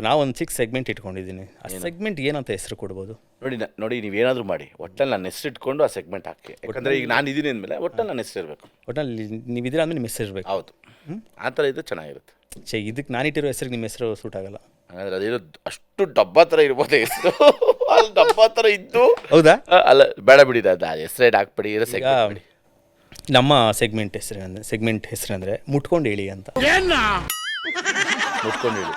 ನಾವೊಂದು 6 ಸೆಗ್ಮೆಂಟ್ ಇಟ್ಕೊಂಡಿದ್ದೀನಿ. ಆ ಸೆಗ್ಮೆಂಟ್ ಏನಂತ ಹೆಸರು ಕೊಡ್ಬೋದು? ನೋಡಿ ನೀವೇನಾದರೂ ಮಾಡಿ ಒಟ್ಟಲ್ಲಿ ನನ್ನ ಹೆಸರು ಇಟ್ಕೊಂಡು ಆ ಸೆಗ್ಮೆಂಟ್ ಹಾಕಿ. ಯಾಕಂದರೆ ಈಗ ನಾನು ಇದ್ದೀನಿ ಅಂದಮೇಲೆ ಒಟ್ಟಲ್ಲಿ ನನ್ನ ಹೆಸರು ಇರಬೇಕು. ಒಟ್ಟಲ್ಲಿ ನೀವು ಇದ್ದೀರ ಅಂದಮೇಲೆ ನಿಮ್ಮ ಹೆಸರು ಇರಬೇಕು. ಹೌದು, ಆ ಥರ ಇದ್ರೆ ಚೆನ್ನಾಗಿರುತ್ತೆ. ಇದಕ್ಕೆ ನಾನಿಟ್ಟಿರೋ ಹೆಸರಿಗೆ ನಿಮ್ಮ ಹೆಸರು ಸೂಟ್ ಆಗಲ್ಲ. ಹಾಗಾದ್ರೆ ಅದೇನೋ ಅಷ್ಟು ಡಬ್ಬಾ ಥರ ಇರ್ಬೋದು ಹೆಸರು. ಅಲ್ಲಿ ಡಬ್ಬಾ ಥರ ಇದ್ದು. ಹೌದಾ? ಅಲ್ಲ ಬೇಡ ಬಿಡಿ, ಅದು ಹೆಸರು ಹಾಕ್ಬಿಡಿ, ಇರೋ ಸೆಗ್ಮೆಂಟ್ ಬಿಡಿ. ನಮ್ಮ ಸೆಗ್ಮೆಂಟ್ ಹೆಸರಂದರೆ ಮುಟ್ಕೊಂಡು ಹೇಳಿ ಅಂತ. ಮುಟ್ಕೊಂಡು ಹೇಳಿ.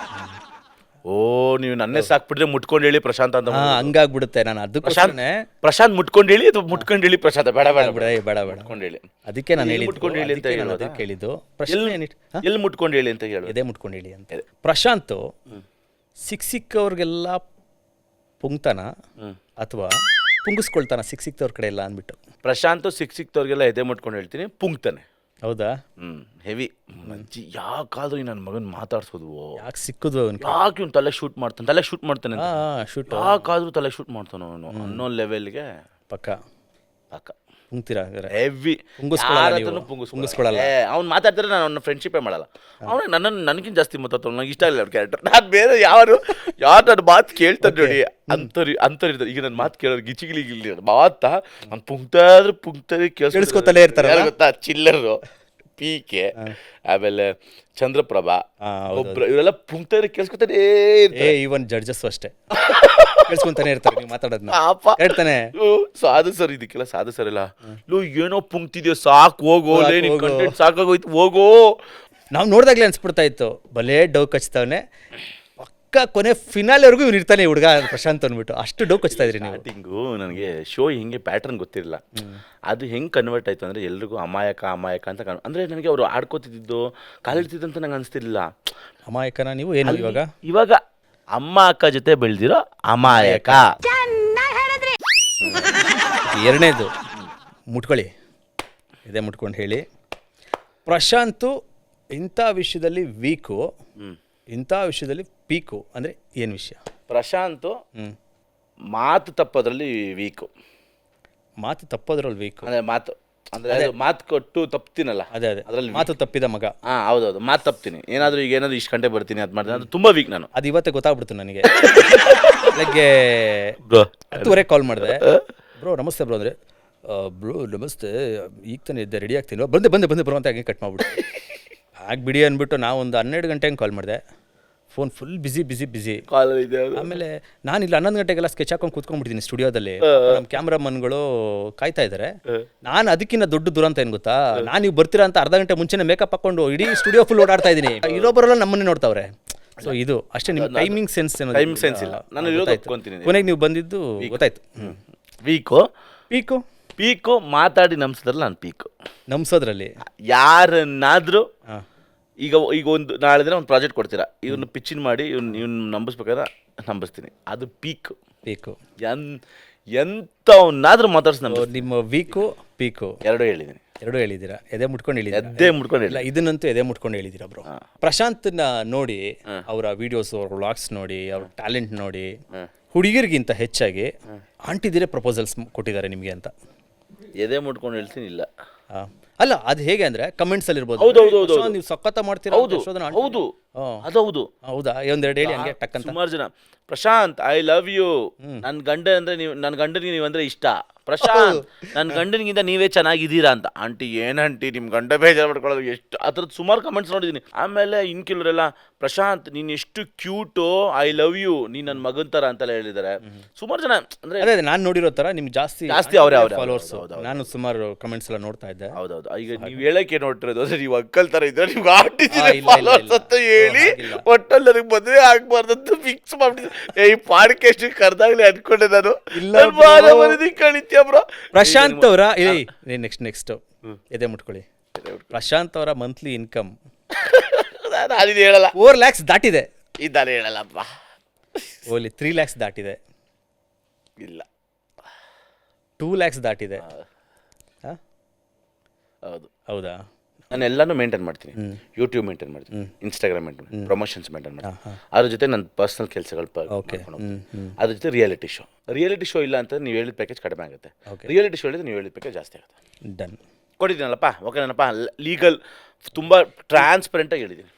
ಓ, ನೀವು ನನ್ನ ಹೆಸರು ಹಾಕ್ಬಿಟ್ರೆ ಮುಟ್ಕೊಂಡು ಹೇಳಿ ಪ್ರಶಾಂತ್ ಅಂತ. ಹಂಗಾಗ್ಬಿಡುತ್ತೆ. ನಾನು ಅದಕ್ಕೆ ಪ್ರಶಾಂತ್ ಮುಟ್ಕೊಂಡು ಹೇಳಿ ಅಥವಾ ಮುಟ್ಕೊಂಡು ಹೇಳಿ ಪ್ರಶಾಂತ್. ಬೇಡ ಬೇಡ ಬೇಡ ಬೇಡ ಬೇಡ ಮುಟ್ಕೊಂಡು ಹೇಳಿ. ಅದಕ್ಕೆ ನಾನು ಹೇಳಿ ಮುಟ್ಕೊಂಡು ಹೇಳಿ ಅಂತ ಕೇಳಿದ್ದು. ಎಲ್ಲಿ ಮುಟ್ಕೊಂಡು ಹೇಳಿ ಅಂತ ಹೇಳಿ. ಎದೆ ಮುಟ್ಕೊಂಡು ಹೇಳಿ ಅಂತ. ಪ್ರಶಾಂತ್ ಸಿಕ್ಕವ್ರಿಗೆಲ್ಲ ಪುಂಗ್ತಾನ ಅಥವಾ ಪುಂಗಿಸ್ಕೊಳ್ತಾನ ಸಿಕ್ತವ್ರ ಕಡೆ ಎಲ್ಲ ಅಂದ್ಬಿಟ್ಟು? ಪ್ರಶಾಂತ್ ಸಿಕ್ತವ್ರಿಗೆಲ್ಲ ಎದೆ ಮುಟ್ಕೊಂಡು ಹೇಳ್ತೀನಿ, ಪುಂಗ್ತಾನೆ. ಹೌದಾ? ಹೆವಿ ಮಂಜಿ. ಯಾಕಾದ್ರೂ ನನ್ನ ಮಗನ್ ಮಾತಾಡ್ಸೋದು, ಯಾಕೆ ಸಿಕ್ಕುದು, ಯಾಕೆ ಇವ್ನು ತಲೆ ಶೂಟ್ ಮಾಡ್ತಾನೆ ಶೂಟ್ ಯಾಕಾದ್ರೂ ತಲೆ ಶೂಟ್ ಮಾಡ್ತಾನೆ ಅವನು ಅನ್ನೋ ಲೆವೆಲ್ಗೆ ಪಕ್ಕ ಪಕ್ಕ ಪುಂಗ್ತೀರಾ? ಹೆವಿ. ಪುಂಗಿಸ್ಕೊಳ್ಳಲ್ಲ. ಅವ್ನು ಮಾತಾಡ್ತಾರೆ, ನಾನು ಅವ್ನ ಫ್ರೆಂಡ್ಶಿಪ್ಪೇ ಮಾಡಲ್ಲ. ಅವನು ನನಗಿಂತ ಜಾಸ್ತಿ ಮಾತಾಡ್ತಾನೆ. ನಂಗೆ ಇಷ್ಟ ಇಲ್ಲ ಅವ್ರ ಕ್ಯಾರೆಕ್ಟರ್. ನಾನು ಬೇರೆ ಯಾರು ನನ್ನ ಮಾತು ಕೇಳ್ತಾರೆ ನೋಡಿ ಅಂಥವ್ರು. ಈಗ ನನ್ನ ಮಾತು ಕೇಳೋರು ಗಿಚಿಗಿಲಿ ಮಾತಾ ನಾನು ಪುಂಗ್ತಾರೆ ಕೇಳಿಸ್ಕೊತಲೇ ಇರ್ತಾರೆ ಗೊತ್ತಾ. ಚಿಲ್ಲರು, ಪೀಕೆ, ಆಮೇಲೆ ಚಂದ್ರಪ್ರಭಾ, ಒಬ್ರು, ಇವರೆಲ್ಲ ಪುಂಗ್ತಾರೆ ಕೇಳಿಸ್ಕೊತಾನೆ ಇರ್ತಾರೆ. ಈವನ್ ಜಡ್ಜಸ್ ಅಷ್ಟೇ ಕೇಳಿಸ್ಕೊಂತಾನೆ ಇರ್ತಾರೆ ನೀವು ಮಾತಾಡೋದನ್ನ. ಹೇಳ್ತಾನೆ ಸಾಧು ಸರ್, ಇದಕ್ಕೆಲ್ಲ ಸಾಧು ಸರ್ ಎಲ್ಲ ಏನೋ ಪುಂಗ್ತಿದ್ಯೋ, ಸಾಕು ಹೋಗೋ, ಕಂಟೆಂಟ್ ಸಾಕಾಗೋಯ್ತು ಹೋಗೋ. ನಾವು ನೋಡಿದಾಗಲೇ ಅನ್ಸ್ಬಿಡ್ತಾ ಇತ್ತು, ಭಲೇ ಡೌ ಕಚ್ತಾವನೆ. ಪಕ್ಕ ಕೊನೆ ಫಿನಾಲ್ವರೆಗೂ ಇವ್ನು ಇರ್ತಾನೆ ಹುಡುಗ ಪ್ರಶಾಂತ್ ಅಂದ್ಬಿಟ್ಟು. ಅಷ್ಟು ಡೌ ಕಚ್ತಾ ಇದ್ರಿ ನೀವು. ಸ್ಟಾರ್ಟಿಂಗು ನನಗೆ ಶೋ ಹಿಂಗೆ ಪ್ಯಾಟರ್ನ್ ಗೊತ್ತಿರಲಿಲ್ಲ. ಅದು ಹೆಂಗೆ ಕನ್ವರ್ಟ್ ಆಯಿತು ಅಂದರೆ ಎಲ್ರಿಗೂ ಅಮಾಯಕ ಅಂತ ಅಂದರೆ ನನಗೆ ಅವರು ಆಡ್ಕೋತಿದ್ದು ಕಾಲಿಡ್ತಿದ್ದಂತ ನಂಗೆ ಅನಿಸ್ತಿರ್ಲಿಲ್ಲ. ಅಮಾಯಕನ ನೀವು ಏನು ಇವಾಗ ಅಮ್ಮ ಅಕ್ಕ ಜೊತೆ ಬೆಳೆದಿರೋ ಅಮಾಯಕ. ಎರಡನೇದು ಮುಟ್ಕೊಳ್ಳಿ, ಇದೇ ಮುಟ್ಕೊಂಡು ಹೇಳಿ. ಪ್ರಶಾಂತು ಇಂಥ ವಿಷಯದಲ್ಲಿ ವೀಕು, ಇಂಥ ವಿಷಯದಲ್ಲಿ ಪೀಕು. ಅಂದರೆ ಏನು ವಿಷಯ? ಪ್ರಶಾಂತು ಮಾತು ತಪ್ಪೋದ್ರಲ್ಲಿ ವೀಕು. ಮಾತು ತಪ್ಪೋದ್ರಲ್ಲಿ ವೀಕು ಅಂದರೆ ಮಾತು ಕೊಟ್ಟು ತಪ್ತೀನಲ್ಲ, ಅದೇ ಅದರಲ್ಲಿ ಮಾತು ತಪ್ಪಿದ ಮಗ. ಹೌದೌದು, ಮಾತು ತಪ್ತೀನಿ. ಏನಾದರೂ ಇಷ್ಟು ಗಂಟೆ ಬರ್ತೀನಿ ಅದು ಮಾಡ್ತೀನಿ, ಅದು ತುಂಬ ವೀಕ್ ನಾನು. ಅದು ಇವತ್ತೇ ಗೊತ್ತಾಗ್ಬಿಡ್ತು ನನಗೆ. ಬೆಳಗ್ಗೆ 10:30 ಕಾಲ್ ಮಾಡಿದೆ. ಬ್ರೋ ನಮಸ್ತೆ ಬ್ರೋ ಅಂದರೆ, ಬ್ರೋ ನಮಸ್ತೆ, ಈಗ ತಾನೇ ಇದ್ದೆ, ರೆಡಿ ಆಗ್ತೀನಿ, ಬಂದೆ ಬ್ರೋ ಅಂತ ಹಾಗೆ ಕಟ್ ಮಾಡ್ಬಿಟ್ಟು ಬಿಡಿ ಅಂದ್ಬಿಟ್ಟು ನಾವು ಒಂದು 12 ಗಂಟೆಗೆ ಕಾಲ್ ಮಾಡಿದೆ. ಫೋನ್ ಫುಲ್ ಬಿಸಿ ಕಾಲ್ ಇದೆ. ಆಮೇಲೆ ನಾನಿಲ್ಲ 11 ಗಂಟೆಗೆಲ್ಲ ಸ್ಕೆಚ್ ಹಾಕೊಂಡು ಕೂತ್ಕೊಂಡ್ಬಿಡ್ತೀನಿ ಸ್ಟುಡಿಯೋದಲ್ಲಿ. ನಮ್ಮ ಕ್ಯಾಮ್ರಾಮನ್ಗಳು ಕಾಯ್ತಾ ಇದ್ದಾರೆ. ನಾನು ಅದಕ್ಕಿಂತ ದೊಡ್ಡ ದುರಂತ ಏನು ಗೊತ್ತಾ, ನಾನು ನೀವು ಬರ್ತೀರಾ ಅಂತ ಅರ್ಧ ಗಂಟೆ ಮುಂಚೆನೇ ಮೇಕಪ್ ಹಾಕೊಂಡು ಇಡೀ ಸ್ಟುಡಿಯೋ ಫುಲ್ ಓಡಾಡ್ತಾ ಇದ್ದೀನಿ. ಇರೋಬ್ಬರೆಲ್ಲ ನಮ್ಮನ್ನೇ ನೋಡ್ತಾವ್ರೆ. ಸೊ ಇದು ಅಷ್ಟೇ, ನಿಮ್ಮ ಟೈಮಿಂಗ್ ಸೆನ್ಸ್ ಇಲ್ಲ. ನಾನು ಕೊನೆಗೆ ನೀವು ಬಂದಿದ್ದು ಗೊತ್ತಾಯ್ತು. ಪೀಕು ಮಾತಾಡಿ ನಂಬಿಸೋದ್ರಲ್ಲಿ ನಾನು ಪೀಕು. ನಂಬಿಸೋದ್ರಲ್ಲಿ ಯಾರನ್ನಾದ್ರೂ ಈಗ ಒಂದು ನಾಳೆ ದಿನ ಒಂದು ಪ್ರಾಜೆಕ್ಟ್ ಕೊಡ್ತೀರಾ, ಇವ್ನ ಪಿಚ್ಚಿನ್ ಮಾಡಿ ಇವ್ನ ನಂಬಿಸ್ಬೇಕಾದ್ರೆ ನಂಬಿಸ್ತೀನಿ. ಅದು ಪೀಕು. ಎಂಥವನ್ನಾದ್ರೂ ಮಾತಾಡ್ಸಿ ನಿಮ್ಮ ಪೀಕು ಎರಡೂ ಹೇಳಿದ್ದೀರಾ. ಎದೆ ಮುಟ್ಕೊಂಡು ಇಲ್ಲ, ಇದನ್ನಂತೂ ಎದೆ ಮುಟ್ಕೊಂಡು ಹೇಳಿದ್ದೀರಾ ಬ್ರೋ. ಪ್ರಶಾಂತ್ನ ನೋಡಿ, ಅವರ ವಿಡಿಯೋಸ್, ಅವ್ರ ವ್ಲಾಗ್ಸ್ ನೋಡಿ, ಅವ್ರ ಟ್ಯಾಲೆಂಟ್ ನೋಡಿ, ಹುಡುಗಿರಿಗಿಂತ ಹೆಚ್ಚಾಗಿ ಆಂಟಿದಿರೇ ಪ್ರಪೋಸಲ್ಸ್ ಕೊಟ್ಟಿದ್ದಾರೆ ನಿಮಗೆ ಅಂತ. ಎದೆ ಮುಟ್ಕೊಂಡು ಹೇಳ್ತೀನಿ ಇಲ್ಲ. ಅಲ್ಲ, ಅದು ಹೇಗೆ ಅಂದ್ರೆ ಕಮೆಂಟ್ಸ್ ಅಲ್ಲಿ ಇರ್ಬೋದು, ನೀವು ಸಖತ್ತ ಮಾಡ್ತೀರಾ. ಹೌದಾ? ಒಂದೆರಡು ಹೇಳಿ ಹಂಗೆ ಟಕ್ಕಂತ. ಸುಮಾರು ಜನ ಪ್ರಶಾಂತ್ ಐ ಲವ್ ಯು, ನನ್ನ ಗಂಡ ಅಂದ್ರೆ ನೀವು, ನನ್ನ ಗಂಡನಿಗೆ ನೀವಂದ್ರೆ ಇಷ್ಟ, ಪ್ರಶಾಂತ್ ನನ್ನ ಗಂಡನಿಗಿಂತ ನೀವೇ ಚೆನ್ನಾಗಿದ್ದೀರಾ ಅಂತ. ಆಂಟಿ ಏನಂಟಿ ನಿಮ್ಮ ಗಂಡ ಬೇಜಾರು ಮಾಡ್ಕೊಳ್ಳೋದು, ಎಷ್ಟು ಆ ಥರದ್ದು ಸುಮಾರು ಕಮೆಂಟ್ಸ್ ನೋಡಿದ್ದೀನಿ. ಆಮೇಲೆ ಇನ್ನು ಕೆಲವರೆಲ್ಲ ಪ್ರಶಾಂತ್ ನೀನು ಎಷ್ಟು ಕ್ಯೂಟು, ಐ ಲವ್ ಯು, ನೀನು ನನ್ನ ಮಗನ ಥರ ಅಂತೆಲ್ಲ ಹೇಳಿದ್ದಾರೆ ಸುಮಾರು ಜನ. ಅಂದರೆ ಅದೇ ನಾನು ನೋಡಿರೋ ಥರ ನಿಮ್ಗೆ ಜಾಸ್ತಿ ಅವರೇ ಫಾಲೋವರ್ಸ್. ನಾನು ಸುಮಾರು ಕಮೆಂಟ್ಸ್ ಎಲ್ಲ ನೋಡ್ತಾ ಇದ್ದೆ. ಹೌದೌದು. ಈಗ ನೀವು ಹೇಳಕ್ಕೆ ನೋಡ್ತಿರೋದು ಅಂದ್ರೆ ನೀವು ಅಕ್ಕಲ್ ಥರ ಇದ್ರೆ ನಿಮ್ಗೆ ಫಾಲೋವರ್ಸ್ ಅಂತ ಹೇಳಿ ಒಟ್ಟಲ್ಲಿ ನನಗೆ ಮದುವೆ ಆಗ್ಬಾರ್ದಂತ ಫಿಕ್ಸ್ ಮಾಡ್ಬಿಟ್ಟಿದ್ದೆ. ಈ ಪಾಡ್ಕಾಸ್ಟ್ ಕರೆದಾಗಲೇ ಅನ್ಕೊಂಡೆ ನಾನು. ಪ್ರಶಾಂತ್ ಅವರ ನೆಕ್ಸ್ಟ್ ಎದೆ ಮುಟ್ಕೊಳ್ಳಿ. ಪ್ರಶಾಂತ್ ಅವರ ಮಂತ್ಲಿ ಇನ್ಕಮ್ ನಾನು ಹೇಳಲ್ಲ. 4 lakhs ದಾಟಿದೆ. ಇದ್ದಾನೆ ಹೇಳಲ್ಲಪ್ಪ. ಓಲಿ 3 lakhs ದಾಟಿದೆ. ಇಲ್ಲ 2 lakhs ದಾಟಿದೆ. ಹೌದಾ? ನಾನು ಎಲ್ಲಾನು ಮೇಂಟೈನ್ ಮಾಡ್ತೀನಿ. ಯೂಟ್ಯೂಬ್ ಮೇಂಟೈನ್ ಮಾಡ್ತೀನಿ, ಇನ್ಸ್ಟಾಗ್ರಾಮ್ ಮೇಂಟೈನ್ ಮಾಡ್ತೀನಿ, ಪ್ರಮೋಷನ್ಸ್ ಮೇಂಟೈನ್ ಮಾಡ್ತೀನಿ. ಅದ್ರ ಜೊತೆ ನನ್ನ ಪರ್ಸನಲ್ ಕೆಲಸಗಳು, ಅದ್ರ ಜೊತೆ ರಿಯಾಲಿಟಿ ಶೋ ಇಲ್ಲ ಅಂತ ನೀವು ಹೇಳಿದ ಪ್ಯಾಕೇಜ್ ಕಡಿಮೆ ಆಗುತ್ತೆ. ರಿಯಾಲಿಟಿ ಶೋ ಹೇಳಿದ್ರೆ ನೀವು ಹೇಳಿದ ಪ್ಯಾಕೇಜ್ ಜಾಸ್ತಿ ಆಗುತ್ತೆ. ಡನ್. ಕೊಟ್ಟಿದ್ದೀನಲ್ಲಪ್ಪ, ಓಕೆನಪ್ಪ. ಲೀಗಲ್ ತುಂಬ ಟ್ರಾನ್ಸ್ಪರೆಂಟಾಗಿ ಹೇಳಿದ್ದೀನಿ.